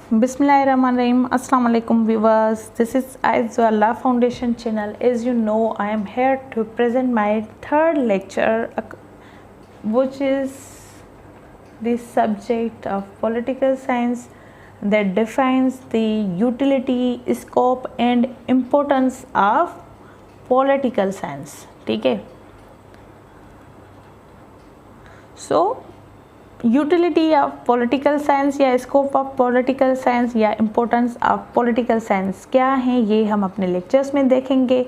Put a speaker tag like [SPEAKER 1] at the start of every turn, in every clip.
[SPEAKER 1] Bismillahirrahmanirrahim. Assalamu alaikum viewers. This is Aizu Allah Foundation channel. As you know, I am here to present my third lecture, which is the subject of political science that defines the utility, scope and importance of political science. ठीक है. So utility of political science या scope of political science या importance of political science क्या है, ये हम अपने lectures में देखेंगे।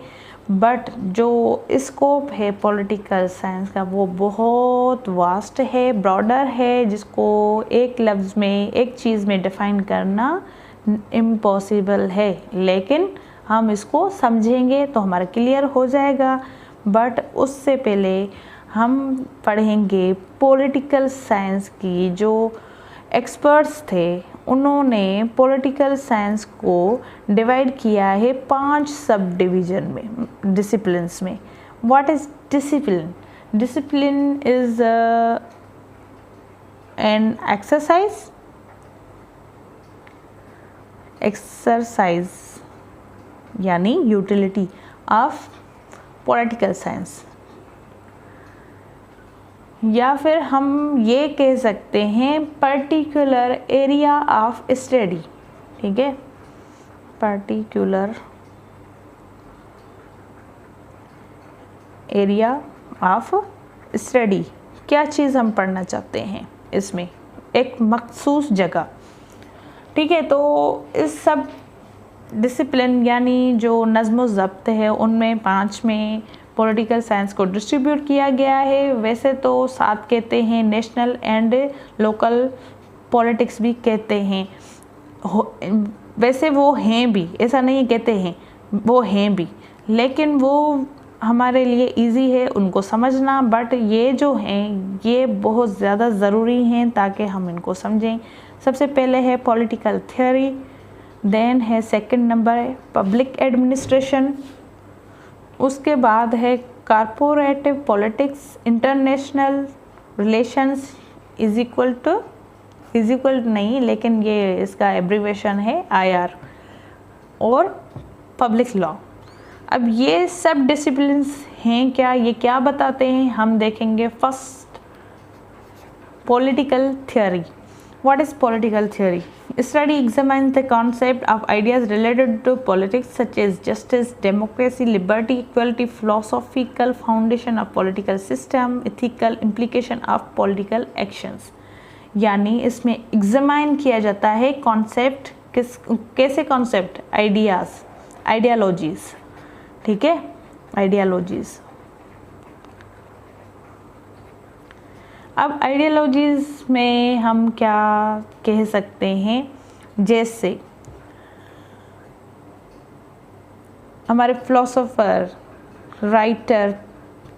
[SPEAKER 1] बट जो स्कोप है पॉलिटिकल साइंस का वो बहुत वास्ट है, ब्रॉडर है, जिसको एक लफ्ज़ में, एक चीज़ में डिफ़ाइन करना इम्पॉसिबल है। लेकिन हम इसको समझेंगे तो हमारा क्लियर हो जाएगा। बट उससे पहले हम पढ़ेंगे पॉलिटिकल साइंस की जो एक्सपर्ट्स थे, उन्होंने पॉलिटिकल साइंस को डिवाइड किया है 5 सब डिवीज़न में, डिसिप्लिन्स में। What is discipline? Discipline is an exercise यानी यूटिलिटी ऑफ पॉलिटिकल साइंस, या फिर हम ये कह सकते हैं पर्टिकुलर एरिया ऑफ स्टडी। ठीक है, पर्टिकुलर एरिया ऑफ स्टडी, क्या चीज़ हम पढ़ना चाहते हैं इसमें, एक मखसूस जगह। ठीक है, तो इस सब डिसिप्लिन यानी जो नज़्म ज़ब्त है उनमें 5 में पॉलिटिकल साइंस को डिस्ट्रीब्यूट किया गया है। वैसे तो 7 कहते हैं, नेशनल एंड लोकल पॉलिटिक्स भी कहते हैं। वैसे वो हैं भी, ऐसा नहीं कहते हैं, वो हैं भी, लेकिन वो हमारे लिए इजी है उनको समझना। बट ये जो हैं ये बहुत ज़्यादा ज़रूरी हैं ताकि हम इनको समझें। सबसे पहले है पॉलिटिकल थियोरी, देन है सेकंड नंबर है पब्लिक एडमिनिस्ट्रेशन, उसके बाद है corporative politics, international relations is equal नहीं, लेकिन ये इसका एब्रीवेशन है IR, और पब्लिक लॉ। अब ये सब डिसिप्लिन्स हैं क्या, ये क्या बताते हैं, हम देखेंगे। First, political theory. What is political theory? Study examines the concept of ideas related to politics such as justice, democracy, liberty, equality, philosophical foundation of political system, ethical implication of political actions। यानी इसमें examine किया जाता है concept, कैसे concept, ideas, आइडियालॉजीज़। ठीक है, आइडियालॉजीज़। अब ideologies में हम क्या कह सकते हैं, जैसे हमारे फिलोसोफर, राइटर,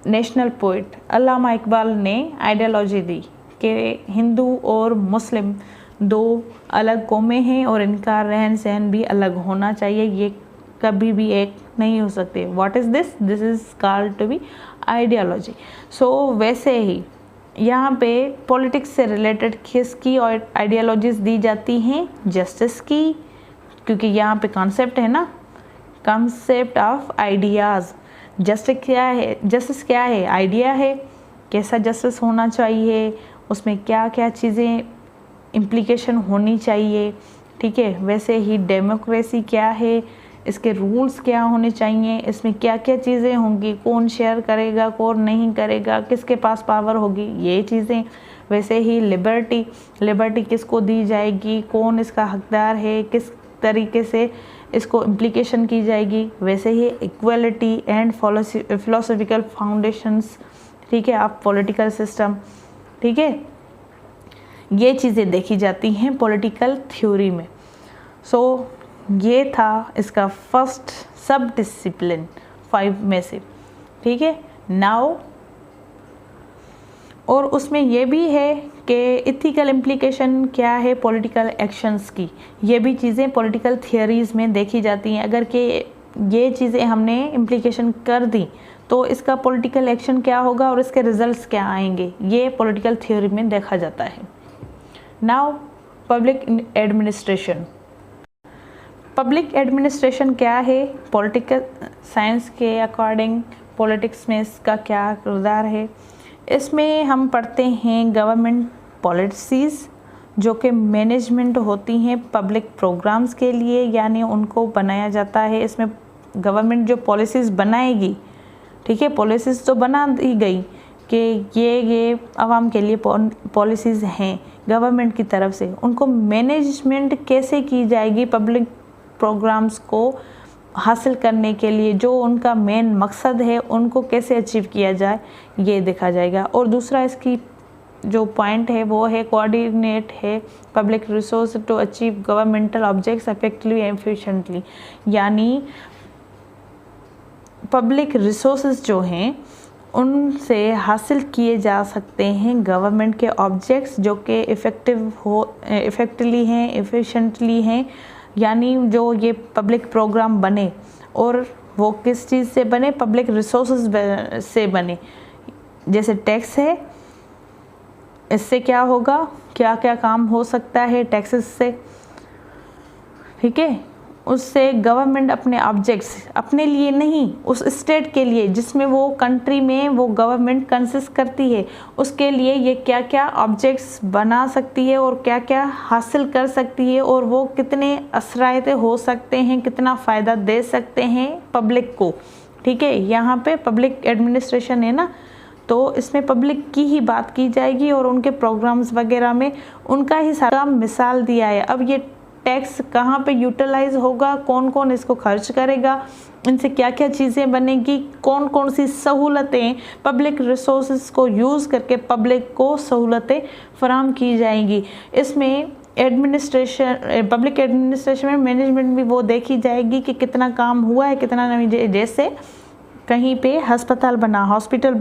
[SPEAKER 1] नेशनल पोइट अल्लामा इकबाल ने आइडियोलॉजी दी कि हिंदू और मुस्लिम 2 अलग कौमें हैं और इनका रहन सहन भी अलग होना चाहिए, ये कभी भी एक नहीं हो सकते। What is this? This is called to be ideology. So वैसे ही यहाँ पे पॉलिटिक्स से रिलेटेड किसकी और आइडियोलॉजीज़ दी जाती हैं, जस्टिस की, क्योंकि यहाँ पे कॉन्सेप्ट है ना, कॉन्सेप्ट ऑफ आइडियाज़। जस्टिस क्या है, आइडिया है, कैसा जस्टिस होना चाहिए, उसमें क्या क्या चीज़ें इम्प्लीकेशन होनी चाहिए। ठीक है, वैसे ही डेमोक्रेसी क्या है, इसके रूल्स क्या होने चाहिए, इसमें क्या क्या चीज़ें होंगी, कौन शेयर करेगा, कौन नहीं करेगा, किसके पास पावर होगी, ये चीज़ें। वैसे ही लिबर्टी किसको दी जाएगी, कौन इसका हकदार है, किस तरीके से इसको इम्प्लीकेशन की जाएगी। वैसे ही इक्वलिटी एंड फिलोसॉफिकल फाउंडेशंस, ठीक है, ऑफ पॉलिटिकल सिस्टम। ठीक है, ये चीज़ें देखी जाती हैं पॉलिटिकल थ्योरी में। सो ये था इसका फर्स्ट सब डिसिप्लिन 5 में से। ठीक है, नाउ और उसमें ये भी है कि इथिकल इम्प्लीकेशन क्या है पॉलिटिकल एक्शंस की, ये भी चीज़ें पॉलिटिकल थियरीज़ में देखी जाती हैं। अगर कि ये चीज़ें हमने इम्प्लीकेशन कर दी तो इसका पॉलिटिकल एक्शन क्या होगा और इसके रिजल्ट्स क्या आएंगे, ये पॉलिटिकल थ्योरी में देखा जाता है। Now public administration. Public administration क्या है? पॉलिटिकल साइंस के अकॉर्डिंग पॉलिटिक्स में इसका क्या किरदार है? इसमें हम पढ़ते हैं गवर्नमेंट पॉलिसीज़ जो कि मैनेजमेंट होती हैं पब्लिक प्रोग्राम्स के लिए, यानी उनको बनाया जाता है। इसमें गवर्नमेंट जो पॉलिसीज़ बनाएगी, ठीक है, पॉलिसीज़ तो बना दी गई कि ये आवाम के लिए पॉलिसीज़ हैं गवर्नमेंट की तरफ से, उनको मैनेजमेंट कैसे की जाएगी पब्लिक प्रोग्राम्स को हासिल करने के लिए, जो उनका मेन मकसद है उनको कैसे अचीव किया जाए, ये देखा जाएगा। और दूसरा इसकी जो पॉइंट है वो है कोऑर्डिनेट है public resource to achieve governmental objects effectively and efficiently, यानी पब्लिक रिसोर्सेज जो हैं उनसे हासिल किए जा सकते हैं गवर्नमेंट के ऑब्जेक्ट्स जो कि इफ़ेक्टिवली हैं, एफिशिएंटली हैं, यानी जो ये पब्लिक प्रोग्राम बने और वो किस चीज़ से बने? पब्लिक रिसोर्सेज से बने। जैसे टैक्स है, इससे क्या होगा, क्या क्या काम हो सकता है टैक्सेस से, ठीक है। उससे गवर्नमेंट अपने ऑब्जेक्ट्स अपने लिए नहीं, उस स्टेट के लिए जिसमें वो कंट्री में वो गवर्नमेंट कंसिस्ट करती है, उसके लिए ये क्या क्या ऑब्जेक्ट्स बना सकती है और क्या क्या हासिल कर सकती है, और वो कितने असरायत हो सकते हैं, कितना फ़ायदा दे सकते हैं पब्लिक को, ठीक है। यहाँ पे पब्लिक एडमिनिस्ट्रेशन है ना, तो इसमें पब्लिक की ही बात की जाएगी और उनके प्रोग्राम्स वगैरह में उनका ही सारा मिसाल दिया है। अब ये टैक्स कहाँ पे यूटिलाइज होगा, कौन कौन इसको खर्च करेगा, इनसे क्या क्या चीज़ें बनेगी, कौन कौन सी सहूलतें पब्लिक रिसोर्सेज को यूज़ करके पब्लिक को सहूलतें फराहम की जाएंगी। इसमें एडमिनिस्ट्रेशन, पब्लिक एडमिनिस्ट्रेशन में मैनेजमेंट भी वो देखी जाएगी कि कितना काम हुआ है, कितना नहीं। जैसे कहीं पे अस्पताल बना, हॉस्पिटल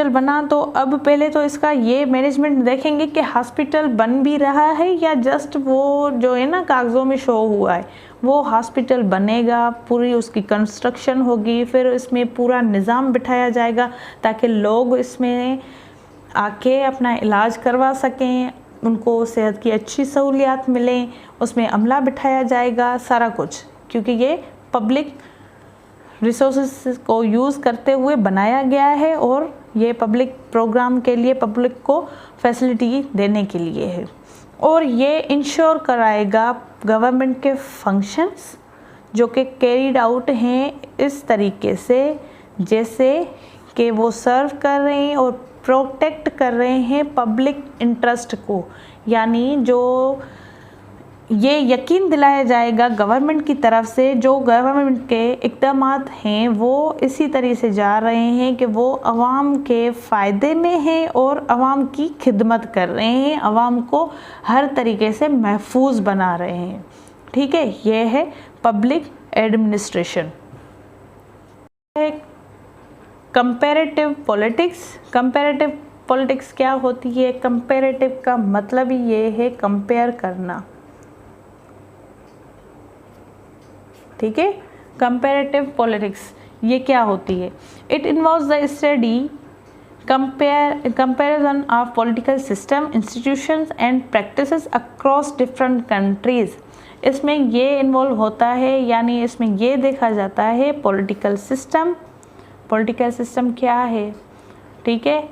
[SPEAKER 1] बना तो अब पहले तो इसका ये मैनेजमेंट देखेंगे कि हॉस्पिटल बन भी रहा है या जस्ट वो जो है ना कागज़ों में शो हुआ है। वो हॉस्पिटल बनेगा, पूरी उसकी कंस्ट्रक्शन होगी, फिर इसमें पूरा निज़ाम बिठाया जाएगा ताकि लोग इसमें आके अपना इलाज करवा सकें, उनको सेहत की अच्छी सहूलियात मिलें, उसमें अमला बिठाया जाएगा, सारा कुछ, क्योंकि ये पब्लिक रिसोर्सेज को यूज़ करते हुए बनाया गया है और ये पब्लिक प्रोग्राम के लिए पब्लिक को फैसिलिटी देने के लिए है। और ये इंश्योर कराएगा गवर्नमेंट के फंक्शंस जो कि कैरीड आउट हैं इस तरीके से जैसे कि वो सर्व कर रहे हैं और प्रोटेक्ट कर रहे हैं पब्लिक इंटरेस्ट को, यानी जो ये यकीन दिलाया जाएगा गवर्नमेंट की तरफ से जो गवर्नमेंट के इक़दामात हैं वो इसी तरह से जा रहे हैं कि वो आवाम के फ़ायदे में हैं और आवाम की खिदमत कर रहे हैं, आवाम को हर तरीके से महफूज बना रहे हैं, ठीक है। ये है public administration. Comparative politics. Comparative politics क्या होती है? कंपैरेटिव का मतलब ही ये है कंपेयर करना, ठीक है। कंपैरेटिव पॉलिटिक्स ये क्या होती है? It involves the study comparison of political system, institutions and practices across different countries. इसमें ये इन्वॉल्व होता है, यानी इसमें ये देखा जाता है पॉलिटिकल सिस्टम क्या है, ठीक है,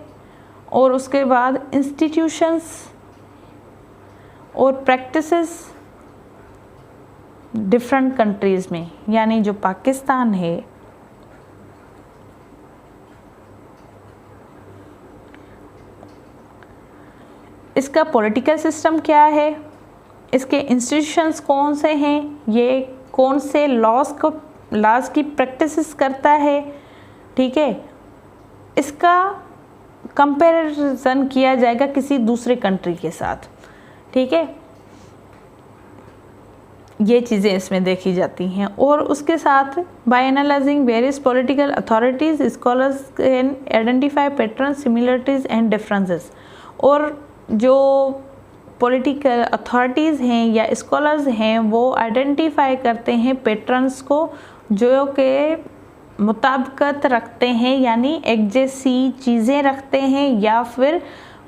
[SPEAKER 1] और उसके बाद इंस्टीट्यूशंस और प्रैक्टिसेस डिफरेंट कंट्रीज़ में, यानी जो पाकिस्तान है इसका पॉलिटिकल सिस्टम क्या है, इसके इंस्टीट्यूशंस कौन से हैं, ये कौन से लॉज की प्रैक्टिसेस करता है, ठीक है। इसका कंपैरिजन किया जाएगा किसी दूसरे कंट्री के साथ, ठीक है। ये चीज़ें इसमें देखी जाती हैं। और उसके साथ by analysing various political authorities scholars can identify patterns, similarities and differences. और जो पॉलिटिकल अथॉरिटीज़ हैं या स्कॉलर्स हैं वो आइडेंटिफाई करते हैं पैटर्न्स को जो कि मुताबिकत रखते हैं, यानी एक जैसी चीज़ें रखते हैं या फिर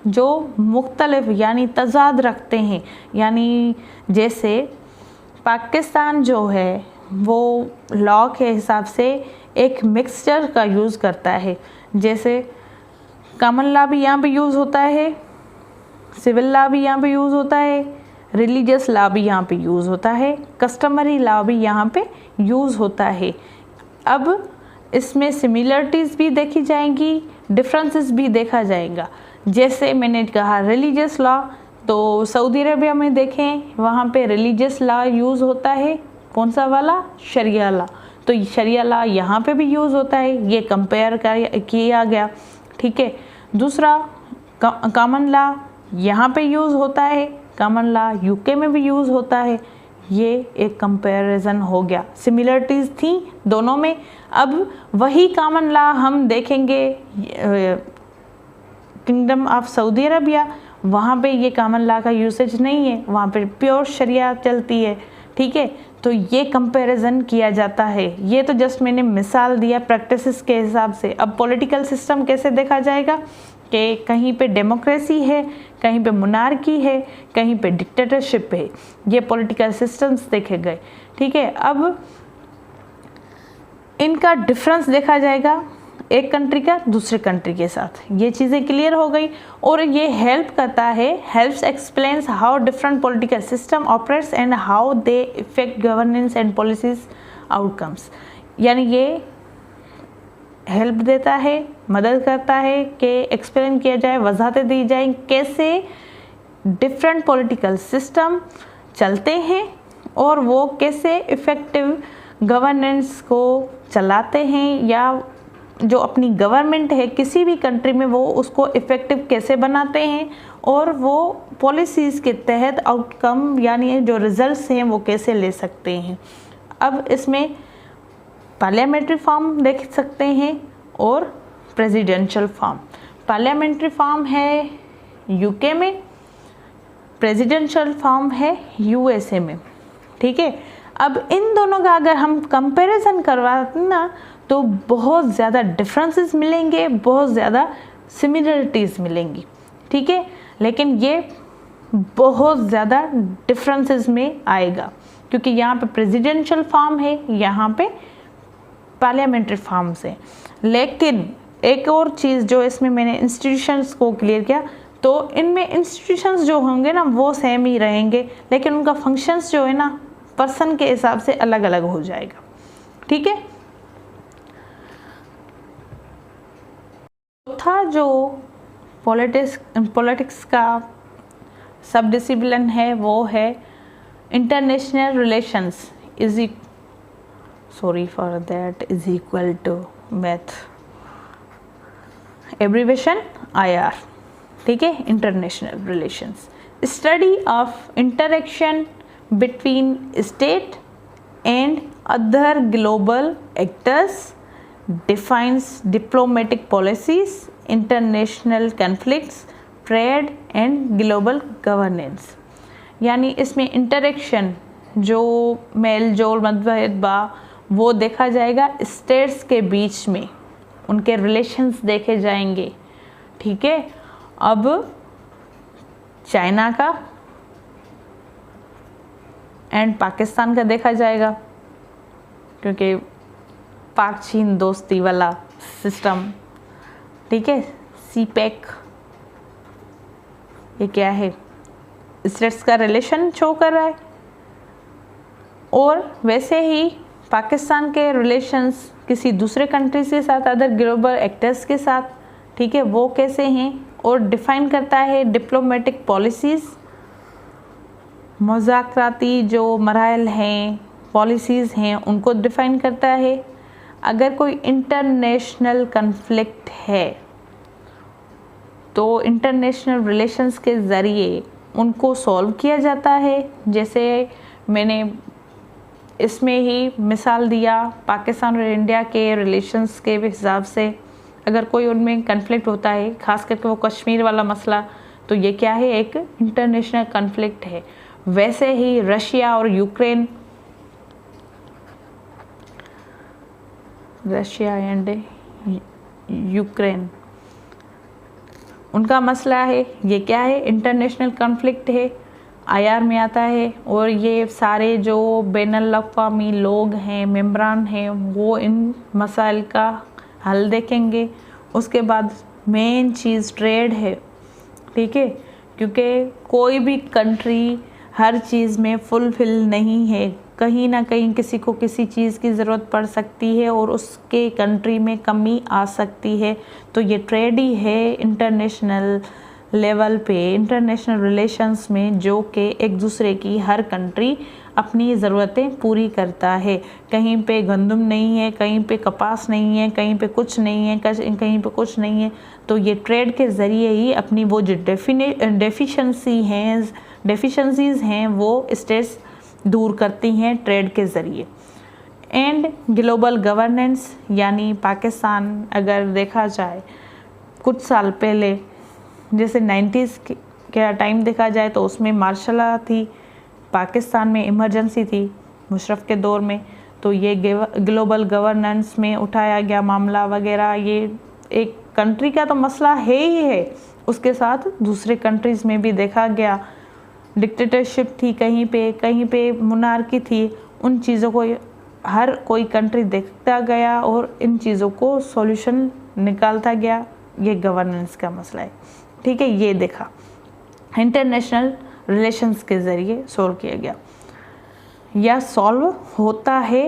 [SPEAKER 1] जो मुख्तलिफ यानी तज़ाद रखते हैं, यानी जैसे पाकिस्तान जो है वो लॉ के हिसाब से एक मिक्सचर का यूज़ करता है। जैसे कॉमन लॉ भी यहाँ पे यूज़ होता है, सिविल लॉ भी यहाँ पे यूज़ होता है, रिलीजियस लॉ भी यहाँ पे यूज़ होता है, कस्टमरी लॉ भी यहाँ पे यूज़ होता है। अब इसमें सिमिलरिटीज़ भी देखी जाएंगी, डिफरेंसेस भी देखा जाएगा। जैसे मैंने कहा रिलीजियस लॉ, तो सऊदी अरबिया में देखें वहाँ पे रिलीजियस लॉ यूज़ होता है, कौन सा वाला, शरिया लॉ। तो शरिया लॉ यहाँ पे भी यूज़ होता है, ये कंपेयर किया गया, ठीक है। दूसरा कॉमन लॉ यहाँ पे यूज़ होता है, कॉमन लॉ यूके में भी यूज़ होता है, ये एक कंपैरिजन हो गया। सिमिलरिटीज़ थी दोनों में। अब वही कॉमन लॉ हम देखेंगे किंगडम ऑफ सऊदी अरबिया, वहाँ पे ये कॉमन लॉ का यूसेज नहीं है, वहाँ पे प्योर शरिया चलती है, ठीक है। तो ये कंपैरिजन किया जाता है। ये तो जस्ट मैंने मिसाल दिया प्रैक्टिसेस के हिसाब से। अब पॉलिटिकल सिस्टम कैसे देखा जाएगा कि कहीं पे डेमोक्रेसी है, कहीं पे मोनार्की है, कहीं पे डिक्टेटरशिप है, ये पॉलिटिकल सिस्टम्स देखे गए, ठीक है। अब इनका डिफरेंस देखा जाएगा एक कंट्री का दूसरे कंट्री के साथ, ये चीज़ें क्लियर हो गई। और ये हेल्प करता है, helps explains how different political system operates and how they effect governance and policies outcomes. यानी ये हेल्प देता है, मदद करता है कि एक्सप्लेन किया जाए, वजाहतें दी जाए कैसे डिफरेंट पॉलिटिकल सिस्टम चलते हैं और वो कैसे इफ़ेक्टिव गवर्नेंस को चलाते हैं, या जो अपनी गवर्नमेंट है किसी भी कंट्री में वो उसको इफ़ेक्टिव कैसे बनाते हैं, और वो पॉलिसीज़ के तहत आउटकम यानी जो रिज़ल्ट्स हैं वो कैसे ले सकते हैं। अब इसमें पार्लियामेंट्री फॉर्म देख सकते हैं और प्रेसिडेंशियल फॉर्म। पार्लियामेंट्री फॉर्म है यूके में, प्रेसिडेंशियल फॉर्म है यूएसए में, ठीक है। अब इन दोनों का अगर हम कंपैरिजन करवाते ना तो बहुत ज़्यादा डिफरेंसेस मिलेंगे, बहुत ज़्यादा सिमिलरिटीज़ मिलेंगी, ठीक है। लेकिन ये बहुत ज़्यादा डिफरेंसेस में आएगा क्योंकि यहाँ पे प्रेसिडेंशियल फॉर्म है, यहाँ पे पार्लियामेंट्री फॉर्म से। लेकिन एक और चीज़ जो इसमें मैंने इंस्टीट्यूशंस को क्लियर किया, तो इनमें इंस्टीट्यूशंस जो होंगे ना वो सेम ही रहेंगे, लेकिन उनका फंक्शंस जो है ना पर्सन के हिसाब से अलग अलग हो जाएगा, ठीक है। चौथा जो पॉलिटिक्स का सब डिसिप्लिन है वो है international relations is equal to math abbreviation IR, ठीक है। International relations study of interaction between state and other global actors defines diplomatic policies, international conflicts, trade and global governance। यानी इसमें इंटरेक्शन जो मेल जोल मतभेद वो देखा जाएगा स्टेट्स के बीच में, उनके रिलेशंस देखे जाएंगे, ठीक है। अब चाइना का एंड पाकिस्तान का देखा जाएगा क्योंकि पाक चीन दोस्ती वाला सिस्टम, ठीक है। CPEC ये क्या है, स्टेट्स का रिलेशन शो कर रहा है। और वैसे ही पाकिस्तान के रिलेशंस किसी दूसरे कंट्रीज के साथ, अदर ग्लोबल एक्टर्स के साथ, ठीक है, वो कैसे हैं, और डिफ़ाइन करता है डिप्लोमेटिक पॉलिसीज़, मुज़ाकराती जो मराहल हैं, पॉलिसीज़ हैं, उनको डिफ़ाइन करता है। अगर कोई इंटरनेशनल कन्फ्लिक्ट है तो इंटरनेशनल रिलेशंस के ज़रिए उनको सॉल्व किया जाता है। जैसे मैंने इसमें ही मिसाल दिया पाकिस्तान और इंडिया के रिलेशंस के हिसाब से, अगर कोई उनमें कन्फ्लिक्ट होता है, ख़ास करके वो कश्मीर वाला मसला, तो ये क्या है, एक इंटरनेशनल कन्फ्लिक्ट है। वैसे ही रशिया और यूक्रेन, रशिया एंड यूक्रेन, उनका मसला है। ये क्या है? इंटरनेशनल कॉन्फ्लिक्ट है, IR में आता है। और ये सारे जो बैनुल अक़वामी लोग हैं, मेम्बरान हैं, वो इन मसाइल का हल देखेंगे। उसके बाद मेन चीज़ ट्रेड है, ठीक है, क्योंकि कोई भी कंट्री हर चीज़ में फुलफिल नहीं है। कहीं ना कहीं किसी को किसी चीज़ की ज़रूरत पड़ सकती है और उसके कंट्री में कमी आ सकती है। तो ये ट्रेड ही है इंटरनेशनल लेवल पे, इंटरनेशनल रिलेशंस में, जो कि एक दूसरे की हर कंट्री अपनी ज़रूरतें पूरी करता है। कहीं पे गंदम नहीं है, कहीं पे कपास नहीं है, कहीं पे कुछ नहीं है, कहीं पे कुछ नहीं है। तो ये ट्रेड के ज़रिए ही अपनी वो जो डेफिशिएंसीज़ हैं वो स्टेट्स दूर करती हैं ट्रेड के ज़रिए। एंड ग्लोबल गवर्नेंस, यानी पाकिस्तान अगर देखा जाए कुछ साल पहले, जैसे 90s का टाइम देखा जाए तो उसमें मार्शल लॉ थी, पाकिस्तान में इमरजेंसी थी मुशर्रफ के दौर में। तो ये ग्लोबल गवर्नेंस में उठाया गया मामला वगैरह, ये एक कंट्री का तो मसला है ही है, उसके साथ दूसरे कंट्रीज़ में भी देखा गया। डिक्टेटरशिप थी कहीं पे मोनार्की थी। उन चीज़ों को हर कोई कंट्री देखता गया और इन चीज़ों को सॉल्यूशन निकालता गया। ये गवर्नेंस का मसला है, ठीक है। ये देखा इंटरनेशनल रिलेशंस के ज़रिए सॉल्व किया गया, या सॉल्व होता है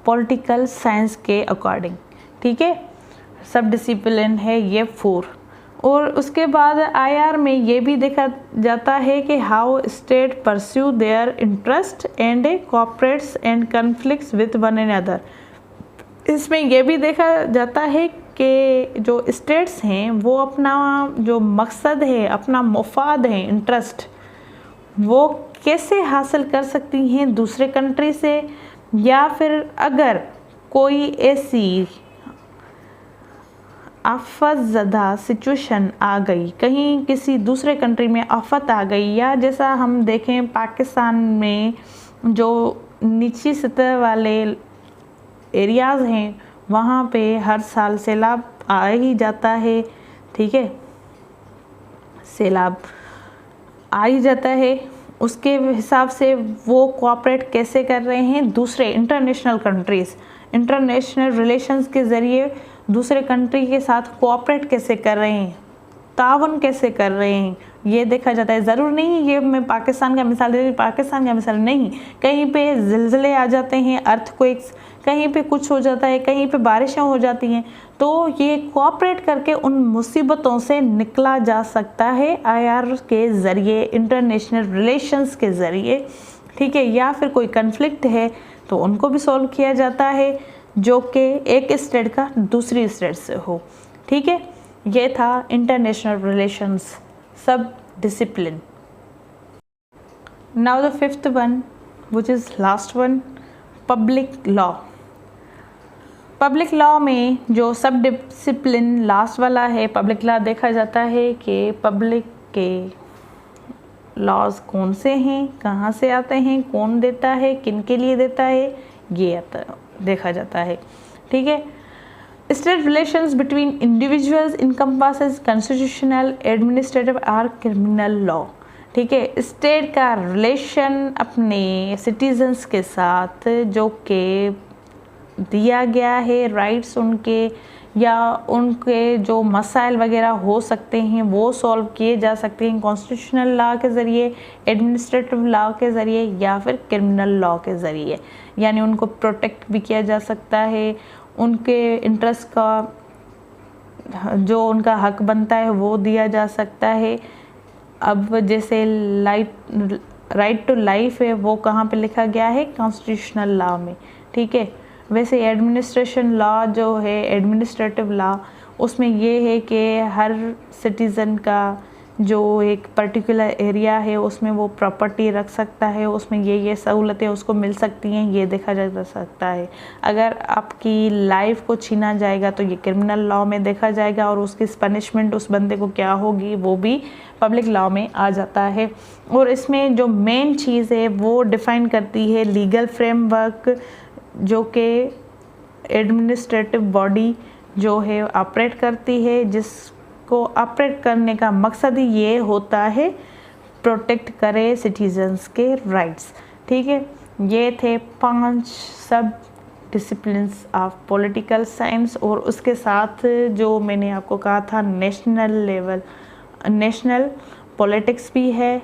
[SPEAKER 1] पॉलिटिकल साइंस के अकॉर्डिंग, ठीक है। सब डिसिप्लिन है ये 4। और उसके बाद IR में ये भी देखा जाता है कि how state pursue their interest and cooperates and conflicts with one another. इसमें यह भी देखा जाता है कि जो स्टेट्स हैं वो अपना जो मकसद है, अपना मुफाद है, इंटरेस्ट, वो कैसे हासिल कर सकती हैं दूसरे कंट्री से, या फिर अगर कोई ऐसी आफतज़दा सिचुएशन आ गई, कहीं किसी दूसरे कंट्री में आफत आ गई, या जैसा हम देखें पाकिस्तान में जो निचली सतह वाले एरियाज़ हैं वहाँ पे हर साल सैलाब आ ही जाता है, ठीक है, सैलाब आ ही जाता है। उसके हिसाब से वो कोऑपरेट कैसे कर रहे हैं दूसरे इंटरनेशनल कंट्रीज़, इंटरनेशनल रिलेशंस के ज़रिए दूसरे कंट्री के साथ कोऑपरेट कैसे कर रहे हैं, तावन कैसे कर रहे हैं, ये देखा जाता है। ज़रूर नहीं ये मैं पाकिस्तान का मिसाल दे रही, पाकिस्तान का मिसाल नहीं, कहीं पे ज़िलज़ले आ जाते हैं, अर्थक्वेक्स, कहीं पे कुछ हो जाता है, कहीं पे बारिशें हो जाती हैं। तो ये कोऑपरेट करके उन मुसीबतों से निकला जा सकता है IR के ज़रिए, इंटरनेशनल रिलेशंस के ज़रिए, ठीक है। या फिर कोई कन्फ्लिक्ट है तो उनको भी सॉल्व किया जाता है, जो कि एक स्टेट का दूसरी स्टेट से हो, ठीक है। ये था इंटरनेशनल रिलेशंस सब discipline. Now the 5th one which is last one, public law. Public law में जो सब डिसिप्लिन लास्ट वाला है पब्लिक लॉ, देखा जाता है कि पब्लिक के लॉज कौन से हैं, कहाँ से आते हैं, कौन देता है, किन के लिए देता है, ये देखा जाता है, ठीक है। State relations between individuals encompasses constitutional, administrative और क्रिमिनल लॉ, ठीक है। स्टेट का रिलेशन अपने सिटीजन्स के साथ जो कि दिया गया है, राइट्स उनके या उनके जो मसाइल वगैरह हो सकते हैं वो सॉल्व किए जा सकते हैं कॉन्स्टिट्यूशनल लॉ के ज़रिए, एडमिनिस्ट्रेटिव लॉ के ज़रिए या फिर क्रिमिनल लॉ के ज़रिए। यानी उनको प्रोटेक्ट भी किया जा सकता है, उनके इंटरेस्ट का जो उनका हक बनता है वो दिया जा सकता है। अब जैसे राइट टू लाइफ है वो कहाँ पे लिखा गया है, कॉन्स्टिट्यूशनल लॉ में, ठीक है। वैसे एडमिनिस्ट्रेशन लॉ जो है, एडमिनिस्ट्रेटिव लॉ, उसमें ये है कि हर सिटीज़न का जो एक पर्टिकुलर एरिया है उसमें वो प्रॉपर्टी रख सकता है, उसमें ये सहूलतें उसको मिल सकती हैं, ये देखा जा सकता है। अगर आपकी लाइफ को छीना जाएगा तो ये क्रिमिनल लॉ में देखा जाएगा और उसकी पनिशमेंट उस बंदे को क्या होगी वो भी पब्लिक लॉ में आ जाता है। और इसमें जो मेन चीज़ है वो डिफ़ाइन करती है लीगल फ्रेमवर्क, जो कि एडमिनिस्ट्रेटिव बॉडी जो है ऑपरेट करती है, जिस को ऑपरेट करने का मकसद ही ये होता है प्रोटेक्ट करे सिटीजन्स के राइट्स। ठीक है, ये थे 5 सब डिसिप्लिन्स ऑफ पॉलिटिकल साइंस। और उसके साथ जो मैंने आपको कहा था नेशनल पॉलिटिक्स भी है,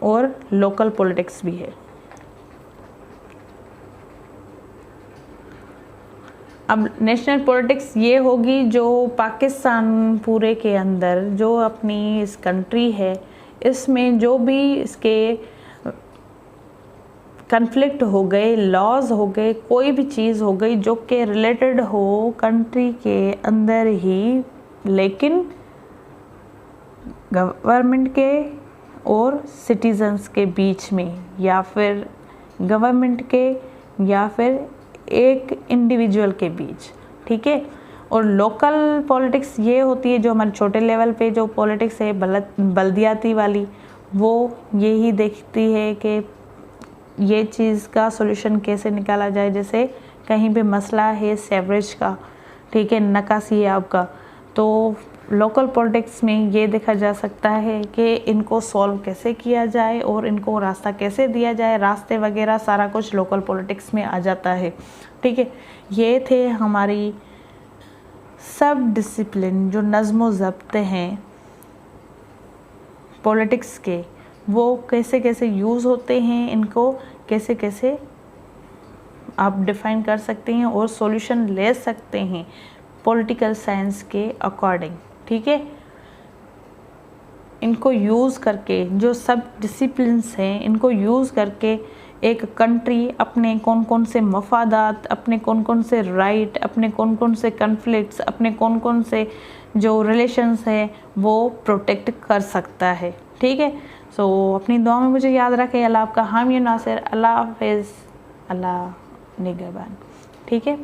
[SPEAKER 1] और लोकल पॉलिटिक्स भी है। अब नेशनल पॉलिटिक्स ये होगी जो पाकिस्तान पूरे के अंदर जो अपनी इस कंट्री है, इसमें जो भी इसके कन्फ्लिक्ट हो गए, लॉज हो गए, कोई भी चीज़ हो गई जो कि रिलेटेड हो कंट्री के अंदर ही, लेकिन गवर्नमेंट के और सिटीजन्स के बीच में, या फिर गवर्नमेंट के या फिर एक इंडिविजुअल के बीच। ठीक है, और लोकल पॉलिटिक्स ये होती है जो हमारे छोटे लेवल पे जो पॉलिटिक्स है बल्दियाती वाली, वो यही देखती है कि ये चीज़ का सॉल्यूशन कैसे निकाला जाए। जैसे कहीं पे मसला है सेवरेज का, ठीक है, नकासी है आपका, तो लोकल पॉलिटिक्स में ये देखा जा सकता है कि इनको सॉल्व कैसे किया जाए और इनको रास्ता कैसे दिया जाए, रास्ते वगैरह सारा कुछ लोकल पॉलिटिक्स में आ जाता है। ठीक है, ये थे हमारी सब डिसिप्लिन जो नज़्म ज़ब्त हैं पॉलिटिक्स के, वो कैसे कैसे यूज़ होते हैं, इनको कैसे कैसे आप डिफ़ाइन कर सकते हैं और सॉल्यूशन ले सकते हैं पॉलिटिकल साइंस के अकॉर्डिंग। ठीक है, इनको यूज़ करके जो सब डिसिप्लिन्स हैं, इनको यूज़ करके एक कंट्री अपने कौन कौन से मफादात, अपने कौन कौन से राइट, अपने कौन कौन से कन्फ्लिक्ट्स, अपने कौन कौन से जो रिलेशंस हैं वो प्रोटेक्ट कर सकता है। ठीक है, सो अपनी दुआ में मुझे याद रखें। अल्लाह आपका हामी नासिर। अल्लाह हाफ़िज़, अल्लाह निगहबान। ठीक है।